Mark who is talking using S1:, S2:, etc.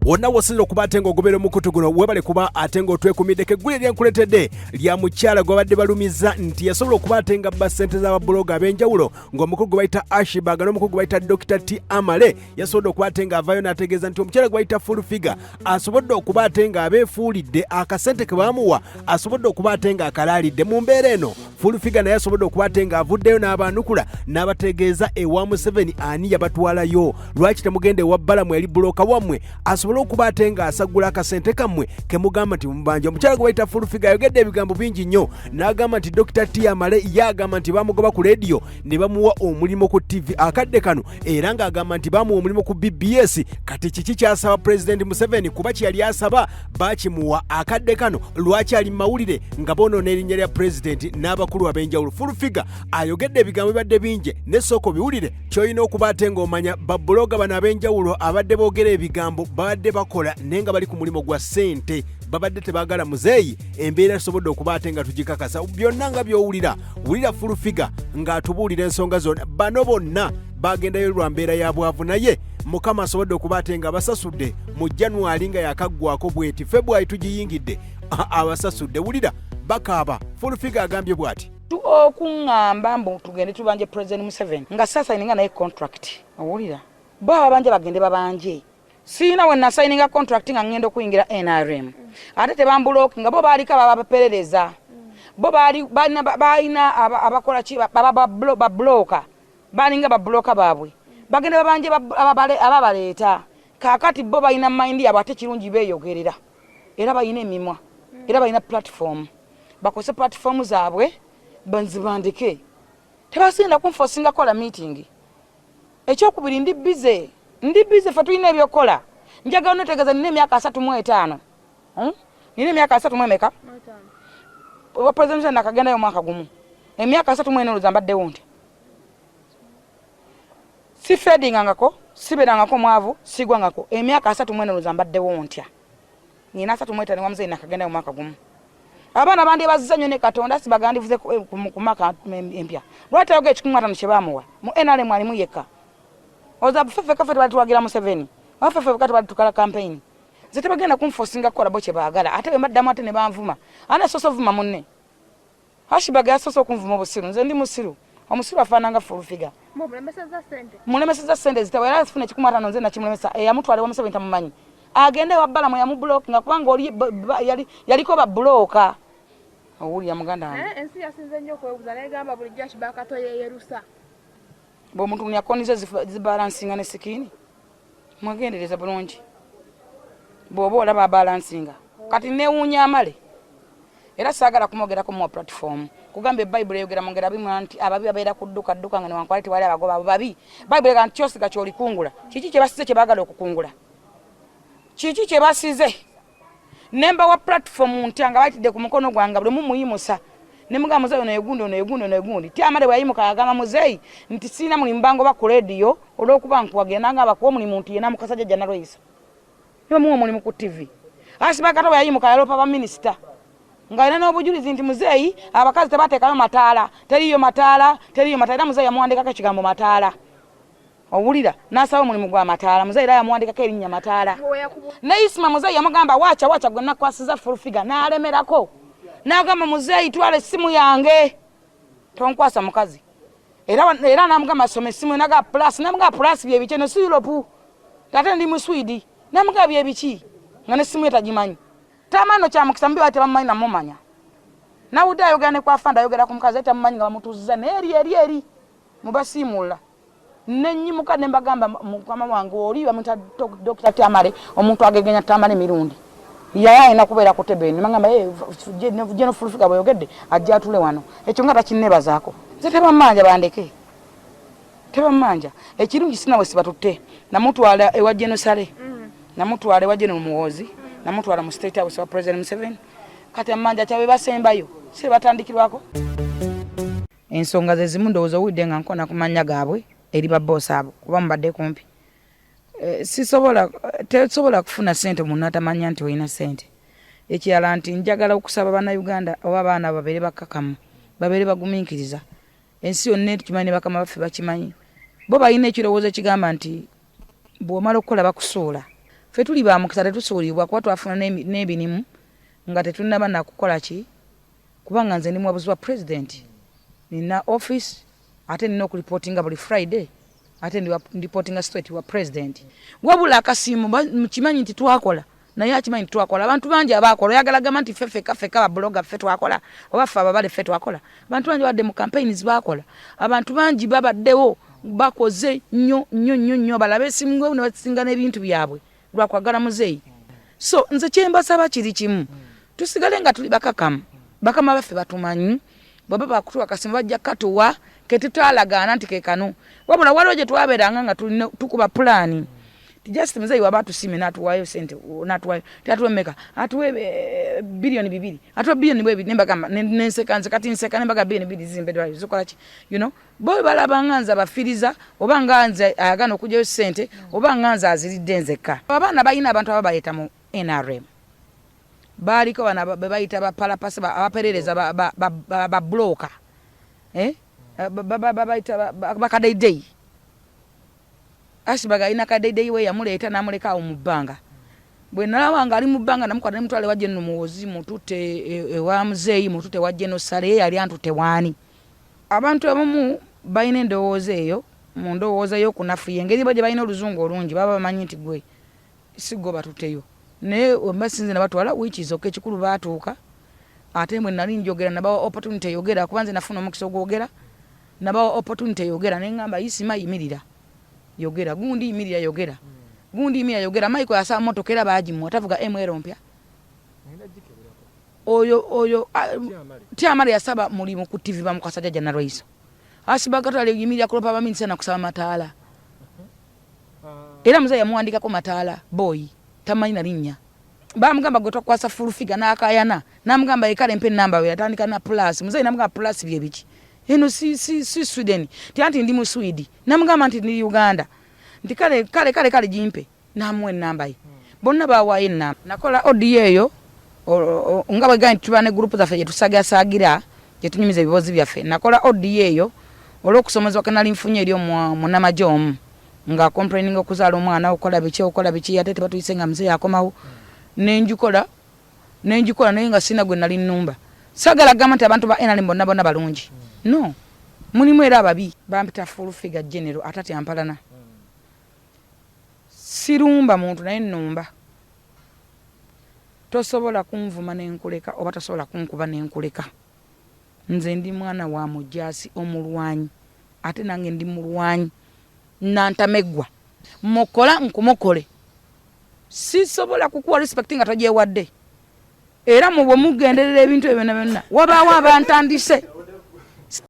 S1: Wonna wasinzira okuba ate ng'ogoberera omukutu guno webale kuba ate ng'otwekumiddeko eggulu eryankuletedde lya mukyala gw'abadde balumiza nti yasobola okuba ate nga bba ssente z'ababulooga ab'enjawulo ng'omukulu gwe bayita Ashburg n'omukulu gwe bayita Dr. Tabamanyi yasobodde okuba ate ng'avaayo n'ategeeza nti omukyala gwe bayita full figure asobodde okuba ate ng'abeefuulidde akasente ke baamuwa asobodde okuba ate ng'akalaalidde mu mbeera eno. Full figure naye asobodde okuba ate ng'avuddeyo n'abaanukula n'abategeeza ewa Museveni ani yabatwalayo, lwaki temugenda ewa Balaam eri Boloka wammwe asobole okuba ate ng'asagula akasente kammwe ke mugamba nti mubanja. Omukyala gwe bayita full figure ayogedde ebigambo bingi nnyo n'agamba nti Dr. Tabamanyi y'agamba nti bamugoba ku leediyo ne bamuwa omulimu ku TV akadde kano era ng'agamba nti bamuwa omulimu ku BBS. Kati kiki kyasaba President Museveni kuba kye yali asaba baakimuwa akadde kano, lwaki ali mu mawulire nga boonoona erinnya lya President n'abakulu ab'enjawulo. Full figure ayogedde ebigambo bibadde bingi n'esooka obiwulire ky'olina okuba ate ng'omanya babbulooga bano ab'enjawulo abadde boogera ebigambo babadde bakola naye nga bali ku mulimu gwa ssente, babadde tebaagala muzeeyi embeera esobodde okuba ate nga tugikakasa. Byonna nga by'owulira wulira full figure ng'atubuulira ensonga zonna. Bano bonna bagendayo lwa mbeera ya bwavu naye Mukama asobodde okuba ate nga basasudde mu January nga yakaggwako bweti February tugiyingidde abasasudde. Wulira bakaaba. Full figure agambye bw'ati
S2: okuŋŋamba mbu tugende tubanje President Museveni nga sasayininga naye contract. Owulira bo ababanje bagende babanje siina we nasayininga contract nga ngenda okuyingira NRM ate tebambulooki nga bo baalika babaperereza bo balina abakola ki babulooka balinga babulooka baabwe bagende babanje ababaleeta kaakati bo balina mind yabwe ate kirungi beeyogerera era balina emimwa era balina platform bakose platform zaabwe banzibandike tebasinda kunfosinga kola meeting. Ekyokubiri ndi bize fe tulina ebyokola njagala notegeeza nina emyaka 35 nina emyaka 34 oba president nakagenda yo mwaka gumu emyaka 34 oluzambaddewo nti si fedingangako siberangako mwavu sigwangako emyaka 34 oluzambaddewo ntya nina 35 wa muzei nakagenda yo mwaka gumu. Abaana bandi bazanyo ne Katonda sibagandivuze ku maka empya lwata yoge ekikumata kyebamuwa mu NRM ali muyeka oza bufefe kafe twagira Museveni bafefe kati batukala campaign zete bagenda kumfosinga kola boche baagala ate bemadamu ate ne banvuma ana soso vuma munne Ashburg soso kumvuma obusiru nze ndi musiru omusiru afananga full figure mulemesa sente zitawera afuna ekikumata nze na kimulemesa yamutwale wa Museveni Tabamanyi agende wa Balaam ya mublock nga kubanga oli yaliko ba bloka owuli ya muganda
S3: ensi yasinze nnyo kwebuza naye gamba buli Ashburg katoye yerusa
S2: bo muntu nyakonize zibalancing ne sikini mwagendereza bulungi bobo olaba balancinga kati newunya amale era sagala kumogera ku mo platform kugambe Bible yogera mongera bimwe nti ababi abeera kudduka nga ne wankwaliti wali abagoba babi Bible ga ntyosi ga kyoli kungula kiki kye basize kye bagala okukungula kiki kye basize nemba wa platform ntanga batide ku mukono gwanga buli muyimusa nemuga muzeyi ono ti amale wayimuka agama muzeyi nti sina muli mbango ba ku radio olwokuba nkuwagendanga abako muli muntu yena mukasajja jana Loisa niba muwo muli ku TV Ashburg kato yayimuka yalopa ba minister ngaina n'obujulizi nti muzeyi abakazi tebateekayo mataala teriyo mataala muzeyi yamuwandikako ekigambo mataala. Owulira nasawo mulimu gwa mataala muzeyi era yamuwandikako erinnya mataala neisima muzeyi yamugamba wacha gwe nakwasiza full figure n'alemerako n'agamba muzeyi twale essimu yange tonkwasa mukazi era namugamba some essimu naga plus bye biche no si Europe tate ndi mu Sweden namuga bye bichi nga n'essimu etagimanyi tamano kya mukisambyo ate bamanyi na mumanya na udayo gane kwa fanda yogera ku mukazi ate bamanyi nga bamutuziza eri mubasimula nenyimuka nembagamba mukama wange oli bamuta Dr. Tabamanyi omuntu agegenya Tabamanyi mirundi yaya ina kubeera ku tebeni mangamba jeno full figure boyogedde ajja atule wano ekyo ngata kineba zaako Tabamanyi bandeke Tabamanyi ekirungi sina we sibatutte namutwala ewa Jenosale namutwala ewa Jeno Muwozi namutwala mu state house wa President Museveni kati Tabamanyi kyabe basembayo si batandikirwako ensonga ze zimu ndowooza owudde nga nkona kumanya gaabwe eri baboss abo kuba mbadde kumpi tesobola kufuna sente umuntu atamanya nti olina sente ekirala nti njagala okusaba bana Uganda oba abaana babere bakakamu babere bagumiikiriza ensi yonna tukimanyi bakama baffe bakimanyi bo balina ekirowoozo kigamba nti bw'omala okukola bakusuula fe tuli ba mukisa tetusuulibwa kuba twafuna n'ebinimu nga tetunaba nakukola ki kubanga nze ndi mwabuzi wa president nina office ate nina okureportinga buli Friday ate ndi reportinga straight wa president wabula akasimu mukimanyi nti twakola naye akimanyi nti twakola abantu bangi abakola yagalagamba nti feka ba bloga ffe twakola oba ffe ababale ffe twakola abantu bangi badde mu campaigns bakola abantu bangi babaddewo bakoze nnyo balabe esimu ne basinga n'ebintu byabwe lwakwagala muzeeyi so nze kyembasaba kiri kimu tusigale nga tuli bakakamu bakama baffe batumanyi baba bakutuwa kasimu bajja katuwa ketutaalagaana nti kekano wabula waliwo gye twabeeranga nga tukuba pulaani just muzeeyi waba tusime natuwayo sente natuwayo tatuwemeka atuwe bilioni 2 atuwe bilioni 2 nembagamba nenseka nze kati nseka nembaga bilioni 2 zimbe dwayo zikola ki boy balaba nganza bafiriza oba nganza ayagana okujjayo sente oba nganza aziridde nzeka abaana balina abantu ababayita mu NRM baliko bana bayita bapalapasi abaperereza ba Boloka bayita bakadedei Ashburg ina kadedei we yamuleeta namuleka awo mu bbanga bwe nalaba nga ali mu bbanga namukwata ne mutwale wajje no muwozi mutute ewa muzeeyi mutute wajje no sale yali antute wani abantu abamu bayina endowooza eyo mu ndowooza y'okunafu engeri bwe bayina oluzungu olungi baba bamanyi nti gwe sigo batuteyo naye omasinze nabatwala wikizoka ekikulu baatuuka ate mwe nali njogera nabawa opportunity yogera kubanze nafuna omukisa ogwogera nabawa opportunity yogera nengamba yisima yimirira yogera gundi yimirira yogera gundi yimirira yogera maiko yasa motoka era bagimu atavuga MR mpya oyo tiamari yasaba mulimu ku TV ba mukasajja jana Roiso Ashburg tale yimirira kulopa ba minisa na kusaba mataala era muzeeyi yamuwandika ko mataala boy tamanyi na linnya bamugamba gwe tokwasa full figure nakayana namugamba ekale mpe namba we atandika na plus muzeeyi namugamba plus bye biki eno si Sweden tianti ndi mu Sweden namugamba nti ndi Uganda nti kale jimpe namwe namba ye bonna bawaye namba nakola audio eyo ngabwe gani tubane group za fe tusagira je tunyumiza ebibozi byaffe nakola audio eyo olwokusomezwa kanali mfunye eri munamajom nga complaining okuzaala omwana okola biki ate batuyise nga muzeeyi akomawo nenjikola naye nga sina gwe nali nnumba sagala gamba nti abantu ba NRM bonna balungi no mulimu era ababi bampita full figure general atati ampalana sirumba muntu naye nnumba tosobola kunvuma nenkuleka oba tosobola kunkuba nenkuleka nze ndi mwana wa mujasi omulwanyi ate nange ndi mulwanyi nantamegwa mokola nkumokole sisobola kukuwa respect nga tojewadde era mu bwe mugenderera ebintu ebyo byonna wabaawo abantandise